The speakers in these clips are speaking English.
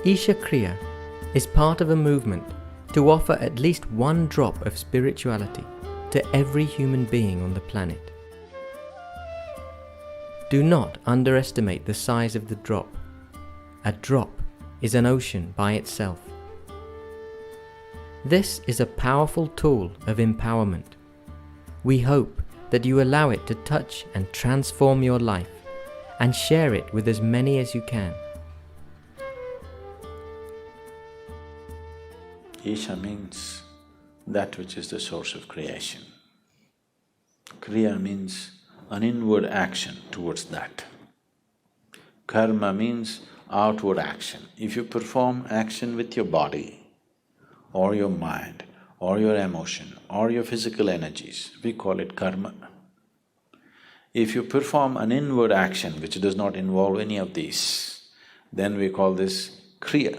Isha Kriya is part of a movement to offer at least one drop of spirituality to every human being on the planet. Do not underestimate the size of the drop. A drop is an ocean by itself. This is a powerful tool of empowerment. We hope that you allow it to touch and transform your life and share it with as many as you can. Isha means that which is the source of creation. Kriya means an inward action towards that. Karma means outward action. If you perform action with your body or your mind or your emotion or your physical energies, we call it karma. If you perform an inward action which does not involve any of these, then we call this kriya.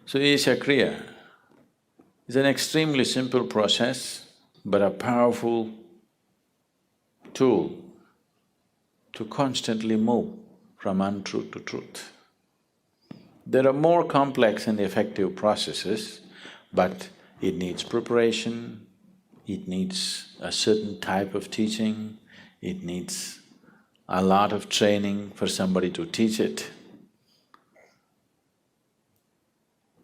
So Isha Kriya is an extremely simple process, but a powerful tool to constantly move from untruth to truth. There are more complex and effective processes, but it needs preparation, it needs a certain type of teaching, it needs a lot of training for somebody to teach it.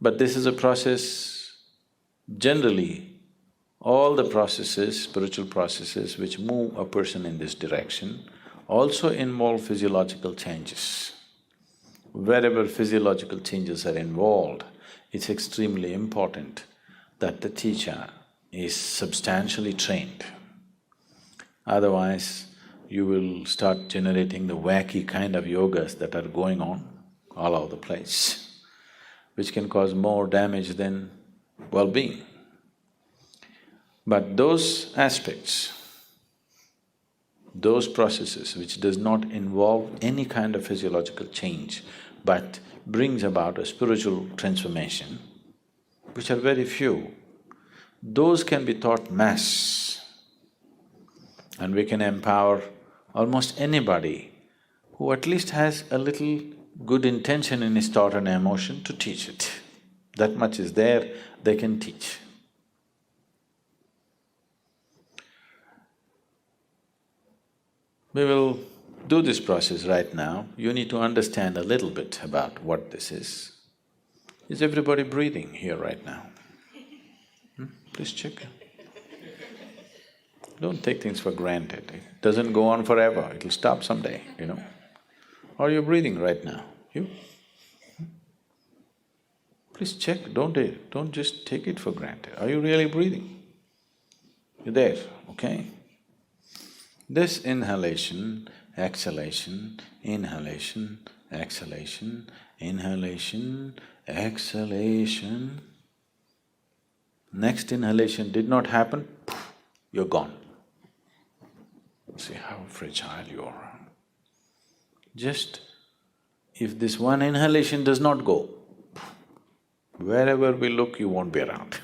But this is a process, generally, all the processes, spiritual processes which move a person in this direction also involve physiological changes. Wherever physiological changes are involved, it's extremely important that the teacher is substantially trained. Otherwise, you will start generating the wacky kind of yogas that are going on all over the place, which can cause more damage than well-being. But those aspects, those processes which does not involve any kind of physiological change but brings about a spiritual transformation, which are very few, those can be taught mass, and we can empower almost anybody who at least has a little good intention in his thought and emotion to teach it. That much is there, they can teach. We will do this process right now. You need to understand a little bit about what this is. Is everybody breathing here right now? Please check. Don't take things for granted. It doesn't go on forever, it'll stop someday, you know. Are you breathing right now? You? Please check, don't just take it for granted. Are you really breathing? You're there, okay? This inhalation, exhalation, inhalation, exhalation, inhalation, exhalation. Next inhalation did not happen, you're gone. See how fragile you are. Just if this one inhalation does not go, wherever we look, you won't be around.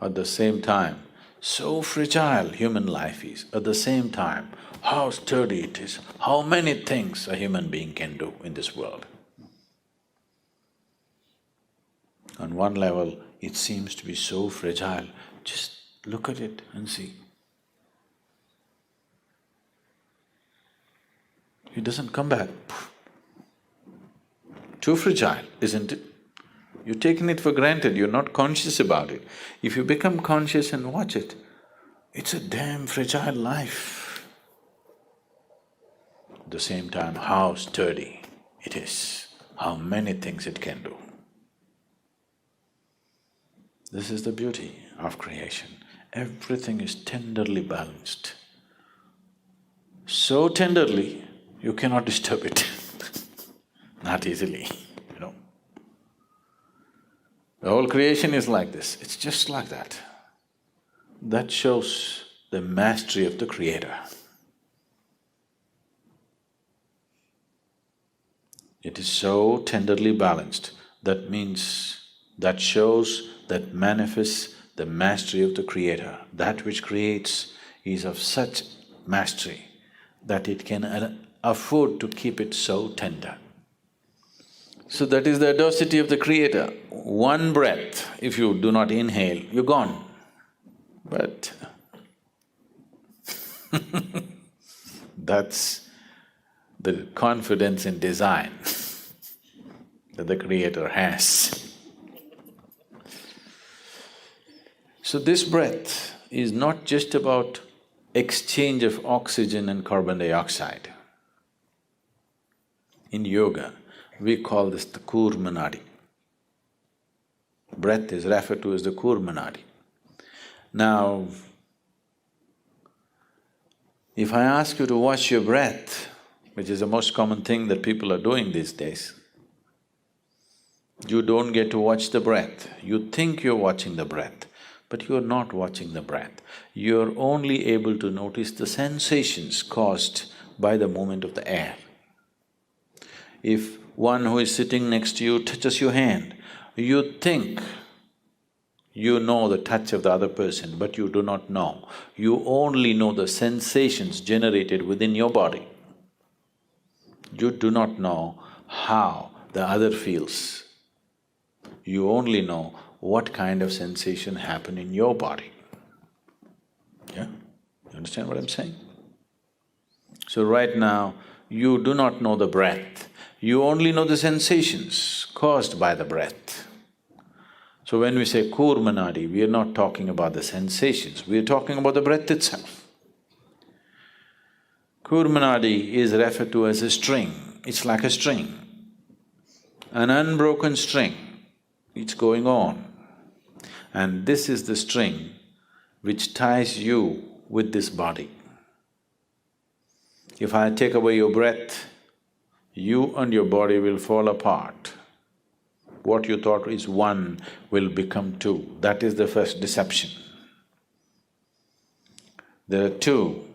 At the same time, so fragile human life is, at the same time, how sturdy it is, how many things a human being can do in this world. On one level, it seems to be so fragile, just look at it and see. It doesn't come back. Too fragile, isn't it? You're taking it for granted, you're not conscious about it. If you become conscious and watch it, it's a damn fragile life. At the same time, how sturdy it is, how many things it can do. This is the beauty of creation. Everything is tenderly balanced. So tenderly, you cannot disturb it not easily, you know. The whole creation is like this, it's just like that. That shows the mastery of the Creator. It is so tenderly balanced, that means, that shows, that manifests the mastery of the Creator. That which creates is of such mastery that it can afford to keep it so tender. So that is the audacity of the Creator. One breath, if you do not inhale, you're gone. But that's the confidence in design that the Creator has. So this breath is not just about exchange of oxygen and carbon dioxide. In yoga, we call this the Kurmanadi. Breath is referred to as the Kurmanadi. Now, if I ask you to watch your breath, which is the most common thing that people are doing these days, you don't get to watch the breath. You think you're watching the breath, but you're not watching the breath. You're only able to notice the sensations caused by the movement of the air. If one who is sitting next to you touches your hand, you think you know the touch of the other person, but you do not know. You only know the sensations generated within your body. You do not know how the other feels. You only know what kind of sensation happened in your body. Yeah? You understand what I'm saying? So right now, you do not know the breath, you only know the sensations caused by the breath. So when we say Kurmanadi, we are not talking about the sensations, we are talking about the breath itself. Kurmanadi is referred to as a string, it's like a string, an unbroken string, it's going on. And this is the string which ties you with this body. If I take away your breath, you and your body will fall apart. What you thought is one will become two. That is the first deception. There are two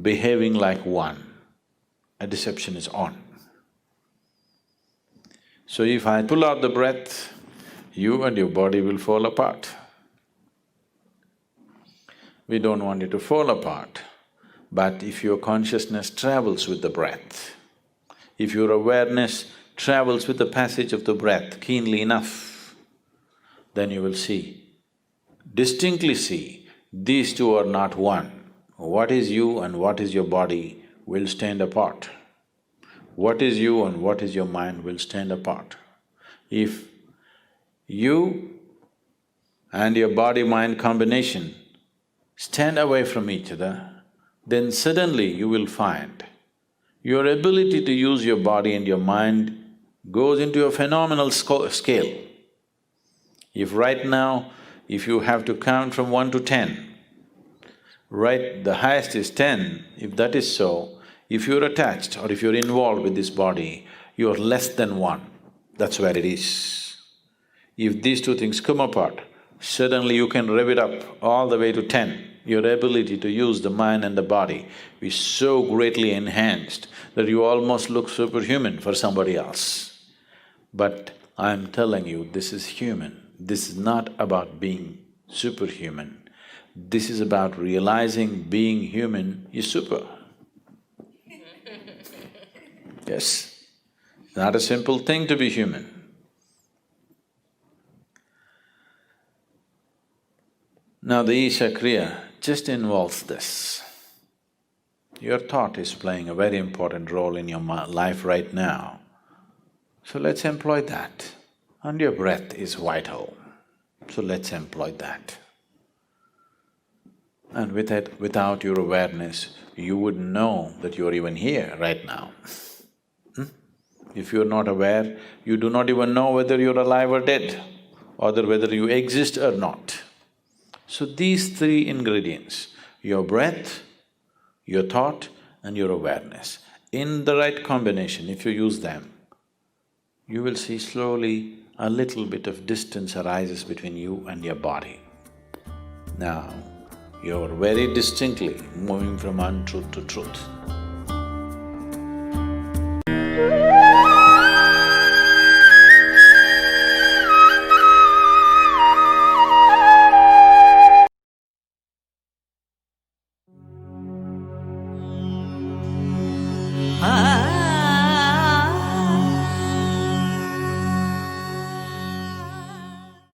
behaving like one. A deception is on. So if I pull out the breath, you and your body will fall apart. We don't want it to fall apart, but if your consciousness travels with the breath, if your awareness travels with the passage of the breath keenly enough, then you will see, distinctly see, these two are not one. What is you and what is your body will stand apart. What is you and what is your mind will stand apart. If you and your body-mind combination stand away from each other, then suddenly you will find your ability to use your body and your mind goes into a phenomenal scale. If right now, if you have to count from 1 to 10, right, the highest is 10, if that is so, if you're attached or if you're involved with this body, you're less than 1, that's where it is. If these two things come apart, suddenly you can rev it up all the way to 10. Your ability to use the mind and the body is so greatly enhanced that you almost look superhuman for somebody else. But I'm telling you, this is human. This is not about being superhuman. This is about realizing being human is super. Yes, it's not a simple thing to be human. Now the Isha Kriya just involves this. Your thought is playing a very important role in your life right now. So let's employ that. And your breath is vital, so let's employ that. And without your awareness, you wouldn't know that you're even here right now. If you're not aware, you do not even know whether you're alive or dead, or whether you exist or not. So these three ingredients, your breath, your thought and your awareness, in the right combination, if you use them, you will see slowly a little bit of distance arises between you and your body. Now, you're very distinctly moving from untruth to truth.